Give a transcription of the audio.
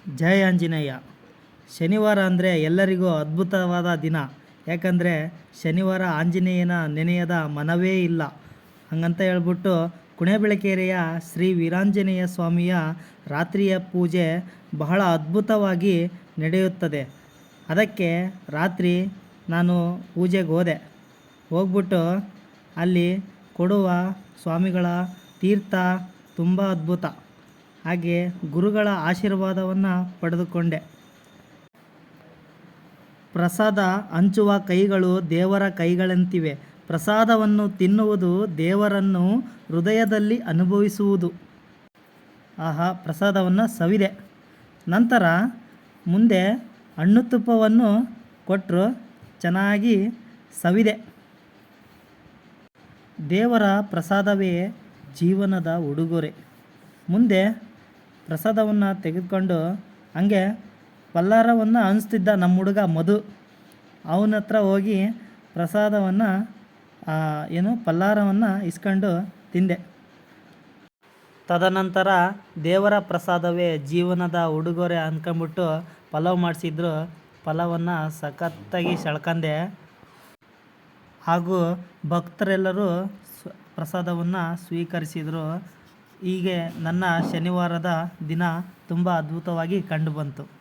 ಜೈ ಆಂಜನೇಯ. ಶನಿವಾರ ಅಂದರೆ ಎಲ್ಲರಿಗೂ ಅದ್ಭುತವಾದ ದಿನ. ಯಾಕಂದರೆ ಶನಿವಾರ ಆಂಜನೇಯನ ನೆನೆಯದ ಮನವೇ ಇಲ್ಲ. ಹಂಗಂತ ಹೇಳ್ಬಿಟ್ಟು ಕುಣೆಬೆಳಕೆರೆಯ ಶ್ರೀ ವೀರಾಂಜನೇಯ ಸ್ವಾಮಿಯ ರಾತ್ರಿಯ ಪೂಜೆ ಬಹಳ ಅದ್ಭುತವಾಗಿ ನಡೆಯುತ್ತದೆ. ಅದಕ್ಕೆ ರಾತ್ರಿ ನಾನು ಪೂಜೆಗೆ ಹೋಗ್ಬಿಟ್ಟು ಅಲ್ಲಿ ಕೊಡುವ ಸ್ವಾಮಿಗಳ ತೀರ್ಥ ತುಂಬ ಅದ್ಭುತ. ಹಾಗೆ ಗುರುಗಳ ಆಶೀರ್ವಾದವನ್ನು ಪಡೆದುಕೊಂಡೆ. ಪ್ರಸಾದ ಹಂಚುವ ಕೈಗಳು ದೇವರ ಕೈಗಳಂತಿವೆ. ಪ್ರಸಾದವನ್ನು ತಿನ್ನುವುದು ದೇವರನ್ನು ಹೃದಯದಲ್ಲಿ ಅನುಭವಿಸುವುದು. ಆಹಾ, ಪ್ರಸಾದವನ್ನು ಸವಿದೆ. ನಂತರ ಮುಂದೆ ಹಣ್ಣು ತುಪ್ಪವನ್ನು ಕೊಟ್ಟರು, ಚೆನ್ನಾಗಿ ಸವಿದೆ. ದೇವರ ಪ್ರಸಾದವೇ ಜೀವನದ ಉಡುಗೊರೆ. ಮುಂದೆ ಪ್ರಸಾದವನ್ನು ತೆಗೆದುಕೊಂಡು ಹಂಗೆ ಪಲ್ಲಾರವನ್ನು ಹಂಚ್ತಿದ್ದ ನಮ್ಮ ಹುಡುಗ ಮಧು. ಅವನ ಹತ್ರ ಹೋಗಿ ಪ್ರಸಾದವನ್ನು ಪಲ್ಲಾರವನ್ನು ಇಸ್ಕೊಂಡು ತಿಂದೆ. ತದನಂತರ ದೇವರ ಪ್ರಸಾದವೇ ಜೀವನದ ಉಡುಗೊರೆ ಅಂದ್ಕೊಂಬಿಟ್ಟು ಪಲಾವ್ ಮಾಡಿಸಿದ್ರು. ಪಲಾವನ್ನು ಸಖತ್ತಾಗಿ ಸೆಳ್ಕಂಡೆ. ಹಾಗೂ ಭಕ್ತರೆಲ್ಲರೂ ಪ್ರಸಾದವನ್ನು ಸ್ವೀಕರಿಸಿದರು. ಹೀಗೆ ನನ್ನ ಶನಿವಾರದ ದಿನ ತುಂಬ ಅದ್ಭುತವಾಗಿ ಕಂಡುಬಂತು.